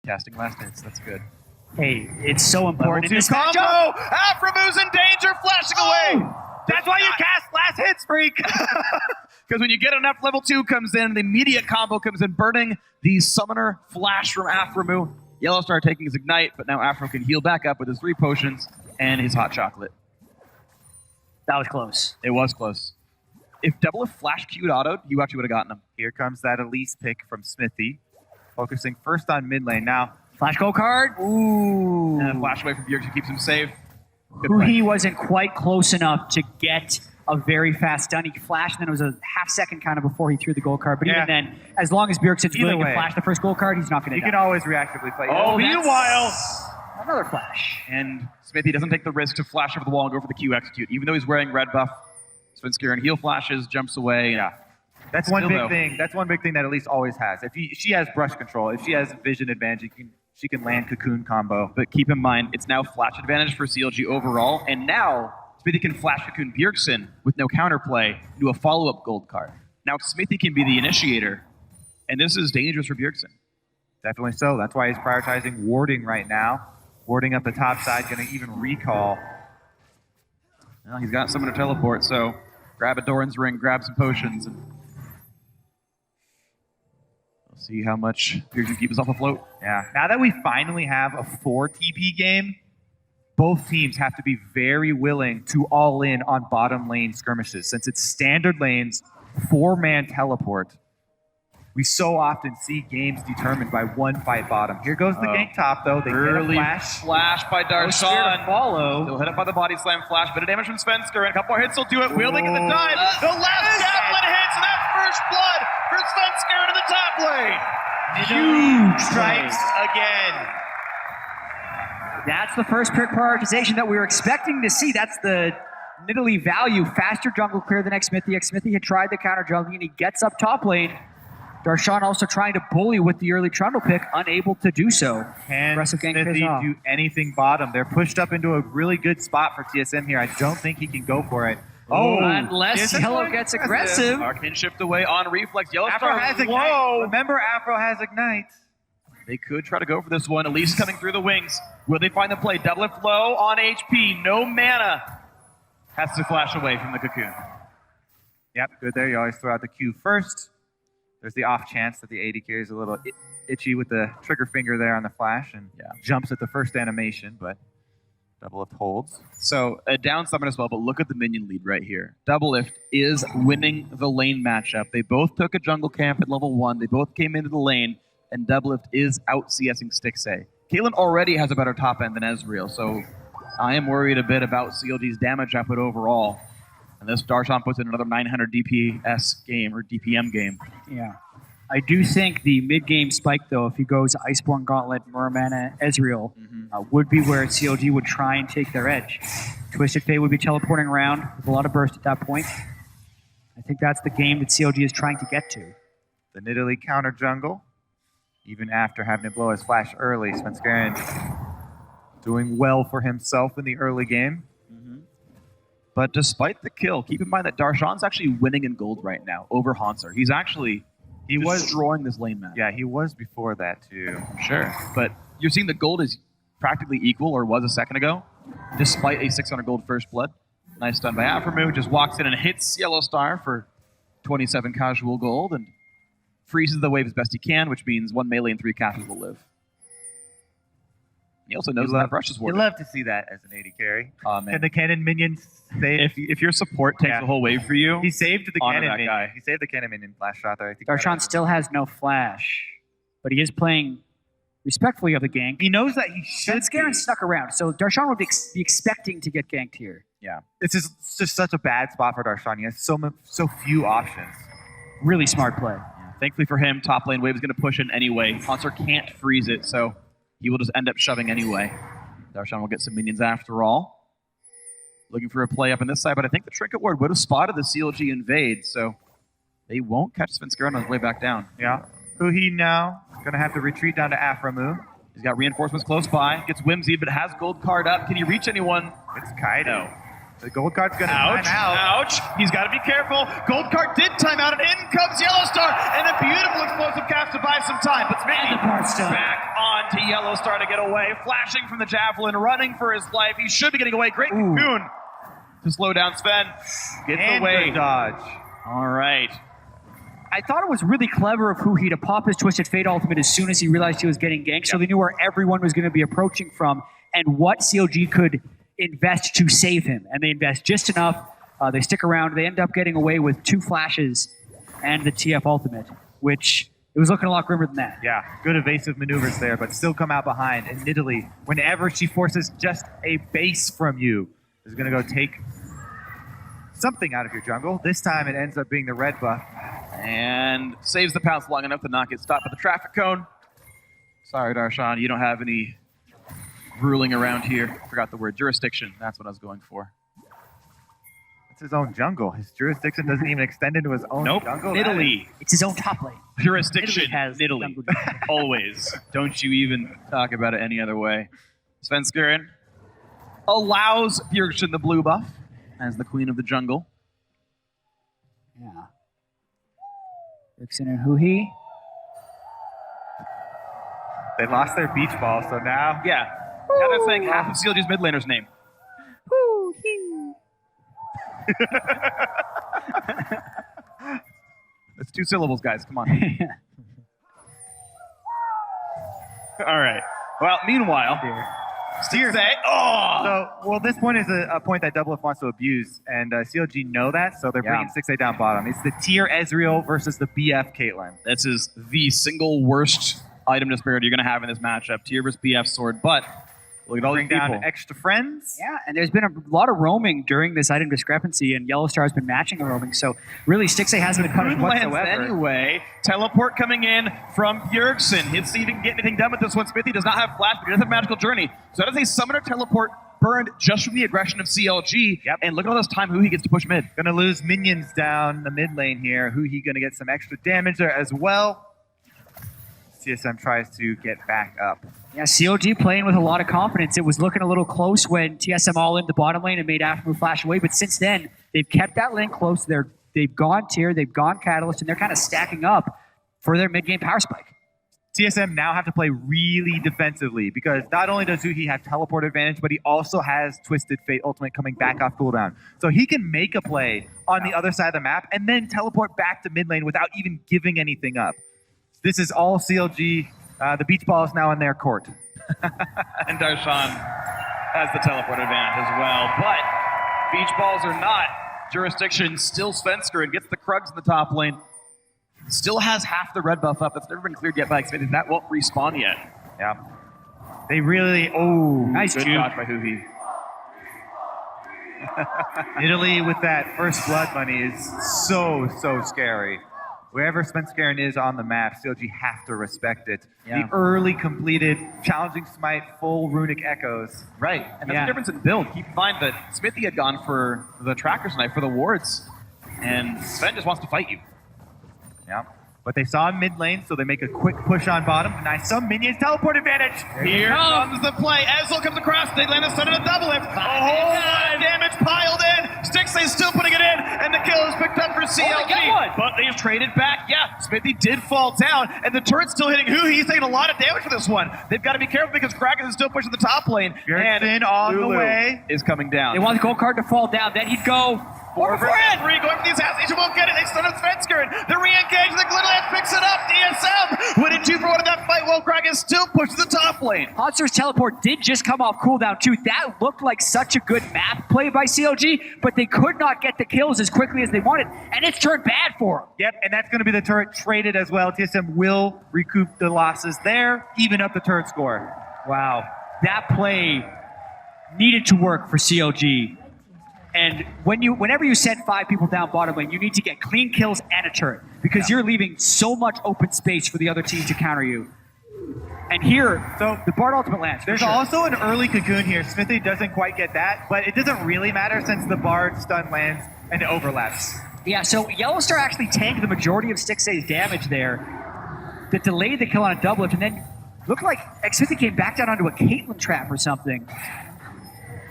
Casting last hits, that's good. Hey, it's so important. Level 2 combo! Aframu's in danger, flashing away! That's why you cast last hits, freak! Because when you get enough level 2 comes in, the immediate combo comes in, burning the summoner flash from Aframu. Yellowstar taking his ignite, but now Afro can heal back up with his 3 potions and his hot chocolate. That was close. It was close. If Double Flash Q'd autoed, you actually would have gotten him. Here comes that Elise pick from Smithy. Focusing first on mid lane. Now, Flash go card. Ooh. And flash away from Bjerg, who keeps him safe. Good Who play. he wasn't quite close enough to get a very fast stun. He flashed, and then it was a half second kind of before he threw the gold card. But even then, as long as Bjergsen's willing to flash the first gold card, he's not going to die. you can always reactively play. Oh, meanwhile, another flash. and Smithy doesn't take the risk to flash over the wall and go for the Q execute, even though he's wearing red buff. Svenskeren heal flashes, jumps away. Yeah. That's one big though, thing. That's one big thing that Elise always has. If she has brush control, if she has vision advantage, she can land cocoon combo. But keep in mind, it's now flash advantage for CLG overall, and now Smithy can flash cocoon Bjergsen with no counterplay do a follow-up gold card. Now Smithy can be the initiator, and this is dangerous for Bjergsen. Definitely so. That's why he's prioritizing warding right now. Warding up the top side, going to even recall. Well, he's got someone to teleport, so grab a Doran's ring, grab some potions, and we'll see how much Bjergsen keeps us off afloat. Yeah. Now that we finally have a 4 TP game, both teams have to be very willing to all in on bottom lane skirmishes. Since it's standard lanes, 4-man teleport, we so often see games determined by one fight bottom. Here goes the gank top, though. They Early get a flash. flash by Darshan. Follow. He'll hit up by the body slam flash, bit of damage from Svenskeren. A couple more hits will do it. Wielding at the time. The last javelin hits, and that's first blood for Svenskeren in the top lane. Huge Strikes again. That's the first pick prioritization that we were expecting to see. That's the Nidalee value. Faster jungle clear than Xmithy. Xmithy had tried the counter jungling, and he gets up top lane. Darshan also trying to bully with the early Trundle pick, unable to do so. Can Aggressive gank pays Smithy off. do anything bottom? They're pushed up into a really good spot for TSM here. I don't think he can go for it. Unless TSM Yellow going gets aggressive. Arcane shift away on reflex. Afro Yellowstar has low. Ignite. Remember, Afro has Ignite. They could try to go for this one. Elise coming through the wings. Will they find the play? Double lift low on HP. No mana. Has to flash away from the cocoon. Yep, good there. You always throw out the Q first. There's the off chance that the AD carries a little itchy with the trigger finger there on the flash and jumps at the first animation, but Double Lift holds. So a down summon as well, but look at the minion lead right here. Double Lift is winning the lane matchup. They both took a jungle camp at level 1. They both came into the lane, and Double Lift is out CSing Stixxay. Caitlyn already has a better top end than Ezreal, so I am worried a bit about CLG's damage output overall. And this Darshan puts in another 900 DPS game, or DPM game. Yeah. I do think the mid-game spike, though, if he goes Iceborne Gauntlet, Muramana, Ezreal, would be where CLG would try and take their edge. Twisted Fate would be teleporting around with a lot of burst at that point. I think that's the game that CLG is trying to get to. The Nidalee counter jungle, even after having to blow his flash early. Svenskeren doing well for himself in the early game. But despite the kill, keep in mind that Darshan's actually winning in gold right now over Hansar. He's actually destroying this lane map. Yeah, he was before that too. Sure, but you're seeing the gold is practically equal, or was a second ago, despite a 600 gold first blood. Nice stun by Aframu, just walks in and hits Yellowstar for 27 casual gold and freezes the wave as best he can, which means 1 melee and 3 casters will live. He also knows that brush is You working. love to see that as an AD carry. Man. Can the cannon minions save? If your support takes the whole wave for you, He saved the honor cannon that minion. guy. He saved the cannon minion flash shot there. I think Darshan still has no flash, but he is playing respectfully of the gank. He knows that he should. Svenskeren snuck around, so Darshan would be expecting to get ganked here. yeah. It's just such a bad spot for Darshan. He has so few options. Really smart play. Thankfully for him, top lane wave is going to push in anyway. Hansar can't freeze it, so he will just end up shoving anyway. Darshan will get some minions after all. Looking for a play up on this side, but I think the Trinket Ward would have spotted the CLG invade, so they won't catch Svenskeren on his way back down. Yeah. Huhi now going to have to retreat down to Aframu. He's got reinforcements close by, gets whimsy, but has gold card up. Can he reach anyone? It's Kaido. The gold card's going to Ouch, time out. ouch. He's got to be careful. Gold card did time out, and in comes Yellowstar, and a beautiful explosive cast to buy some time. But Smithy back on to Yellow Star to get away. Flashing from the Javelin, running for his life. He should be getting away. Great cocoon to slow down Sven. Gets away. Dodge. All right. I thought it was really clever of Huhi to pop his Twisted Fate ultimate as soon as he realized he was getting ganked, so they knew where everyone was going to be approaching from and what CLG could invest to save him. And they invest just enough. They stick around. They end up getting away with 2 flashes and the TF ultimate, which it was looking a lot grimmer than that. Yeah, good evasive maneuvers there, but still come out behind. And Nidalee, whenever she forces just a base from you, is going to go take something out of your jungle. This time it ends up being the red buff. And saves the pounce long enough to not get stopped at the traffic cone. Sorry, Darshan, you don't have any ruling around here. Forgot the word. Jurisdiction. That's what I was going for. It's his own jungle. His jurisdiction doesn't even extend into his own jungle. Italy. It's his own top lane. Jurisdiction. Has Italy. jungle. Always. Don't you even talk about it any other way. Svenskuren allows Bjergsen the blue buff as the queen of the jungle. Yeah. Dixon and Huhi. They lost their beach ball, so now... Yeah. Now they're saying half of CLG's mid laner's name. It's 2 syllables, guys. Come on. All right. Well, meanwhile, Steer. So, well, this point is a point that Double F wants to abuse, and CLG know that, so they're bringing 6A down bottom. It's the tier Ezreal versus the BF Caitlyn. this is the single worst item disparity you're going to have in this matchup. Tier versus BF sword, but look at all these Bring people. down extra friends. Yeah, and there's been a lot of roaming during this item discrepancy, and Yellow Star has been matching the roaming, so really Stixxay hasn't been punished Lands whatsoever. anyway. Teleport coming in from Bjergsen. Let's see if he can get anything done with this one. Smithy does not have flash, but he does have magical journey. So that is a summoner teleport burned just from the aggression of CLG. Yep. And look at all this time Huhi gets to push mid. Gonna lose minions down the mid lane here. Huhi gonna get some extra damage there as well. CSM tries to get back up. Yeah, COG playing with a lot of confidence. It was looking a little close when TSM all in the bottom lane and made Aftermove flash away, but since then, they've kept that lane close. They've gone tier, they've gone catalyst, and they're kind of stacking up for their mid-game power spike. TSM now have to play really defensively because not only does Huhi have teleport advantage, but he also has Twisted Fate ultimate coming back off cooldown. So he can make a play on the other side of the map and then teleport back to mid lane without even giving anything up. This is all CLG. The beach ball is now in their court. And Darshan has the teleport advantage as well. But beach balls are not. Jurisdiction still Svensker and gets the Krugs in the top lane. Still has half the red buff up. That's never been cleared yet by Xfinity. That won't respawn yet. Yeah. They really, Nice Good juke. dodge by Huhi. Italy with that first blood money is so scary. Wherever Svenskeren is on the map, CLG have to respect it. Yeah. The early completed challenging smite full runic echoes. Right. And that's Yeah. the difference in build. Keep in mind that Smithy had gone for the Tracker's Knife for the wards. And Sven just wants to fight you. Yeah. But they saw mid lane, so they make a quick push on bottom. Nice. Some minions teleport advantage. Here comes the play. Ezreal comes across. They land a stun and a double lift. A whole lot of damage piled in. Stixxay still putting it in. And the kill is picked up for CLG. get one. But they've traded back. Yeah, Smithy did fall down. And the turret's still hitting Huhi. He's taking a lot of damage for this one. They've got to be careful because Kraken is still pushing the top lane. Bjergsen on the Lulu way. is coming down. They want the gold card to fall down, then he'd go Four for three, going for the assassination, won't get it. They stun up Svenskeren. The re-engage, the Glitterland picks it up. DSM winning 2 for 1 in that fight while Kraken still pushes the top lane. Hotsur's teleport did just come off cooldown too. That looked like such a good map play by CLG, but they could not get the kills as quickly as they wanted, and it's turned bad for them. Yep, and that's going to be the turret traded as well. TSM will recoup the losses there, even up the turret score. Wow, that play needed to work for CLG. And whenever you send 5 people down bottom lane, you need to get clean kills and a turret because you're leaving so much open space for the other team to counter you. And here, so the Bard ultimate lands. There's also an early cocoon here. Smithy doesn't quite get that, but it doesn't really matter since the Bard stun lands and it overlaps. Yeah, so Yellow Star actually tanked the majority of Stixxay's damage there that delayed the kill on a double lift, and then looked like Xfinity came back down onto a Caitlyn trap or something.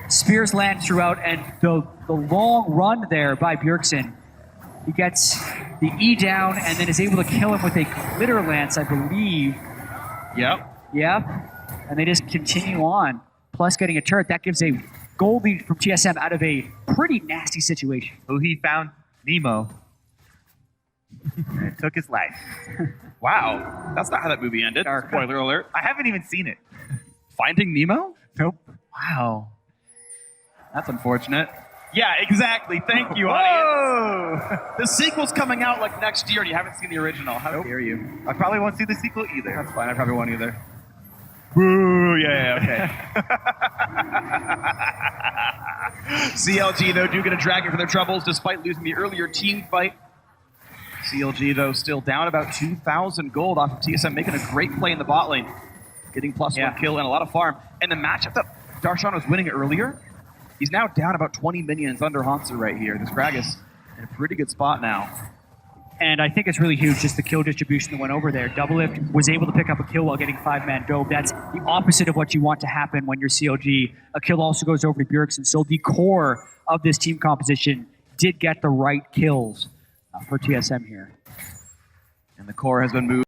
Spears land throughout, and the long run there by Bjergsen. He gets the E down and then is able to kill him with a Glitter Lance, I believe. Yep. Yeah. And they just continue on, plus getting a turret. That gives a gold lead from TSM out of a pretty nasty situation. Who he found Nemo. And it took his life. Wow, that's not how that movie ended. Dark. Spoiler alert. I haven't even seen it. Finding Nemo? Nope. Wow. That's unfortunate. Yeah, exactly. Thank you, audience. Whoa! The sequel's coming out like next year and you haven't seen the original. How Nope. dare you? I probably won't see the sequel either. That's fine. I probably won't either. Boo! Yeah, okay. CLG, though, do get a dragon for their troubles despite losing the earlier team fight. CLG, though, still down about 2,000 gold off of TSM, making a great play in the bot lane. Getting +1 kill and a lot of farm. And the matchup that Darshan was winning earlier, he's now down about 20 minions under Hansu right here. This Gragas in a pretty good spot now. And I think it's really huge, just the kill distribution that went over there. Doublelift was able to pick up a kill while getting 5-man dove. That's the opposite of what you want to happen when you're CLG. A kill also goes over to Bjergsen. So the core of this team composition did get the right kills for TSM here. And the core has been moved.